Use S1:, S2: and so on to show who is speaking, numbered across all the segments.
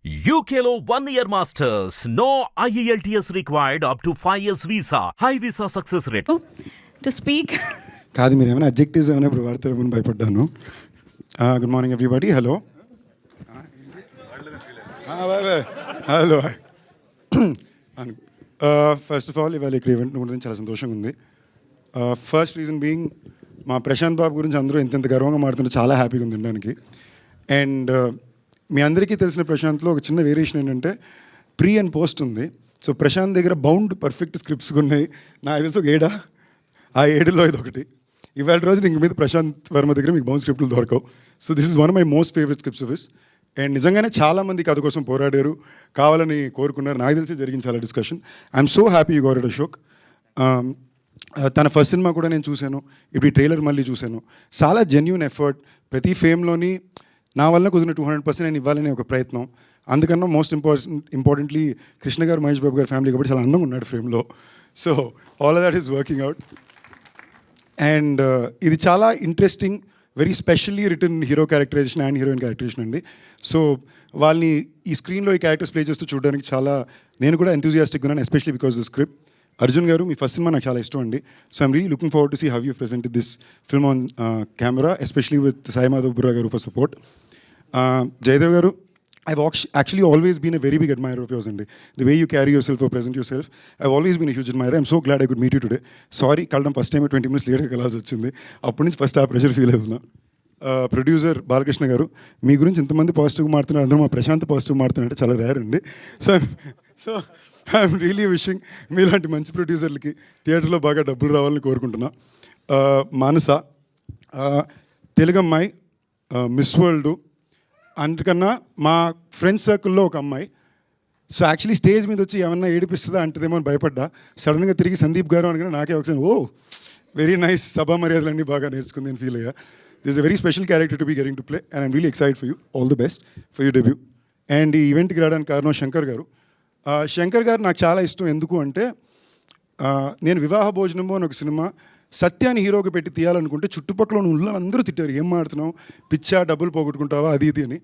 S1: UKLO 1 year masters. No IELTS required up to 5 years visa. High visa success rate.
S2: To speak.
S3: కాదు మీరు ఏమైనా objectives ఏమైనా ఇప్పుడు వాడతారేమని భయపడ్డాను. Good morning everybody. Hello hello first of all ఇవాళ ఇక్కడ event గురించి చాలా సంతోషంగా ఉంది. ఫస్ట్ రీజన్ బీయింగ్ మా ప్రశాంత్ బాబు గురించి అందరూ ఎంత గర్వంగా మాడుతుంటే చాలా హ్యాపీగా ఉంది వినడానికి. అండ్ మీ అందరికీ తెలిసిన ప్రశాంత్లో ఒక చిన్న వేరియేషన్ ఏంటంటే ప్రీ అండ్ పోస్ట్ ఉంది. సో ప్రశాంత్ దగ్గర బౌండ్ పర్ఫెక్ట్ స్క్రిప్ట్స్ ఉన్నాయి. నా తెలిసి ఒక 7 ఆ 7లో ఇది ఒకటి. ఇవాళ రోజు ఇంక మీద ప్రశాంత్ వర్మ దగ్గర మీకు బౌండ్ స్క్రిప్ట్లు దొరకవు. So this is one of my most favourite scripts of his. And నిజంగానే చాలామంది కథ కోసం పోరాడారు, కావాలని కోరుకున్నారు. నాకు తెలిసి జరిగింది చాలా discussion. I'm so happy you got it Ashok. తన ఫస్ట్ సినిమా కూడా నేను చూశాను, ఇప్పుడు ఈ ట్రైలర్ మళ్ళీ చూశాను. చాలా జెన్యూన్ ఎఫర్ట్. ప్రతి ఫేమ్లోని నా వల్ల కుదిరిన 200% నేను ఇవ్వాలనే ఒక ప్రయత్నం. అందుకన్నా మోస్ట్ ఇంపార్టెంట్లీ కృష్ణ గారు, మహేష్ బాబు గారి ఫ్యామిలీ కాబట్టి చాలా అందంగా ఉన్నాడు ఫ్రేమ్లో. So all of that is working out. And ఇది చాలా interesting, very specially return hero characterization and heroine characterization అండి. సో వాళ్ళని ఈ స్క్రీన్లో ఈ క్యారెక్టర్స్ ప్లే చేస్తూ చూడడానికి చాలా నేను కూడా ఎంతూజియాస్టిక్గా ఉన్నాను, especially because the script. Arjun garu, మీ ఫస్ట్ సినిమా నాకు చాలా ఇష్టం అండి. So I'm really looking forward to see how you presented this film on camera, especially with Sai Madhav Burra garu for support. Jayadev గారు, I've actually always been a very big admirer of yours, and the way you carry yourself or present yourself, I've always been a huge admirer. I'm so glad I could meet you today. Sorry, కలడం first time 20 minutes లేట్గా కలాల్సి వచ్చింది. అప్పటి నుంచి first ఆ pressure feel అవుతున్నా. Producer Balakrishna garu, మీ గురించి ఇంతమంది పాజిటివ్గా మారుతున్నారు, అందరూ మా ప్రశాంత్ పాజిటివ్ మారుతున్నారంటే చాలా రేర్ అండి. సో ఐఎమ్ రియలీ విషింగ్ మీలాంటి మంచి ప్రొడ్యూసర్లకి థియేటర్లో బాగా డబ్బులు రావాలని కోరుకుంటున్నా. మానస, తెలుగమ్మాయి, మిస్ వరల్డ్, అందుకన్నా మా ఫ్రెండ్స్ సర్కిల్లో ఒక అమ్మాయి. సో యాక్చువల్లీ స్టేజ్ మీద వచ్చి ఏమన్నా ఏడిపిస్తుందా అంటదేమో అని భయపడ్డా. సడన్గా తిరిగి సందీప్ గారు అనగానే నాకే ఒకసారి వెరీ నైస్, సభా మర్యాదలన్నీ బాగా నేర్చుకుంది అని ఫీల్ అయ్యా. This a very special character to be getting to play and I'm really excited for you. All the best for you debut. And ఈ ఈవెంట్కి రావడానికి కారణం శంకర్ గారు. శంకర్ గారు నాకు చాలా ఇష్టం. ఎందుకు అంటే నేను వివాహ భోజనము అని ఒక సినిమా సత్యాన్ని హీరోకి పెట్టి తీయాలనుకుంటే చుట్టుపక్కల ఉన్న అందరూ తిట్టారు, ఏం మాడుతున్నావు, పిచ్చా, డబ్బులు పోగొట్టుకుంటావా, అది ఇది అని.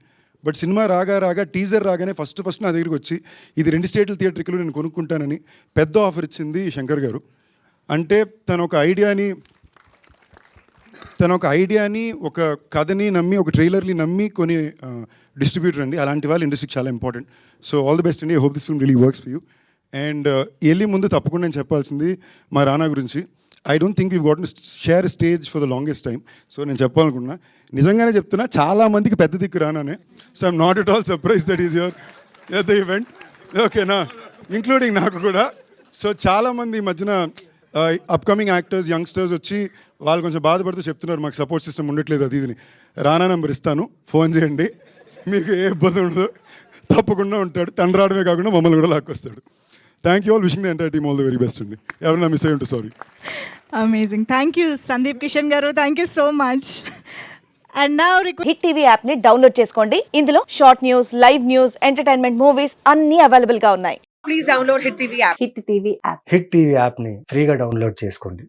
S3: బట్ సినిమా రాగా టీజర్ రాగానే ఫస్ట్ నా దగ్గరికి వచ్చి ఇది 2 స్టేట్ల థియేటర్లో నేను కొనుక్కుంటానని పెద్ద ఆఫర్ ఇచ్చింది శంకర్ గారు. అంటే తన ఒక ఐడియాని ఒక కథని నమ్మి, ఒక ట్రైలర్ని నమ్మి కొని డిస్ట్రిబ్యూటర్ అండి. అలాంటి వాళ్ళు ఇండస్ట్రీకి చాలా important. So all the best అండి. I hope this film really works for you. And వెళ్ళి ముందు తప్పకుండా నేను చెప్పాల్సింది మా రానా గురించి. I don't think we got share stage for the longest time. So నేను చెప్పాలనుకున్నా, నిజంగానే చెప్తున్నా, చాలామందికి పెద్ద దిక్కు రానానే. So I'm not at all surprise that is your at the event, ఓకేనా, ఇంక్లూడింగ్ నాకు కూడా. సో చాలామంది ఈ మధ్యన అప్కమింగ్ యాక్టర్స్, యంగ్స్టర్స్ వచ్చి వాళ్ళు కొంచెం బాధపడుతూ చెప్తున్నారు మాకు సపోర్ట్ సిస్టమ్ ఉండట్లేదు అది ఇదిని. రానా నెంబర్ ఇస్తాను, ఫోన్ చేయండి, మీకు ఏ ఇబ్బంది ఉండదు, తప్పకుండా ఉంటాడు. తండ్రి రావడమే కాకుండా మమ్మల్ని కూడా లాక్కొస్తాడు. Thank you all, wishing the entire team all the very best అండి. ఎవరైనా మిస్ అయ్యి ఉంటే sorry.
S2: Amazing. Thank you, Sandeep Kishan garu. Thank you so much. And now
S4: hit TV app ని డౌన్లోడ్ చేసుకోండి. ఇందులో short news, live news, entertainment movies అన్ని available గా ఉన్నాయి.
S5: Please download Hit TV app.
S4: Hit TV app.
S6: Hit TV యాప్ని ఫ్రీగా download చేసుకోండి.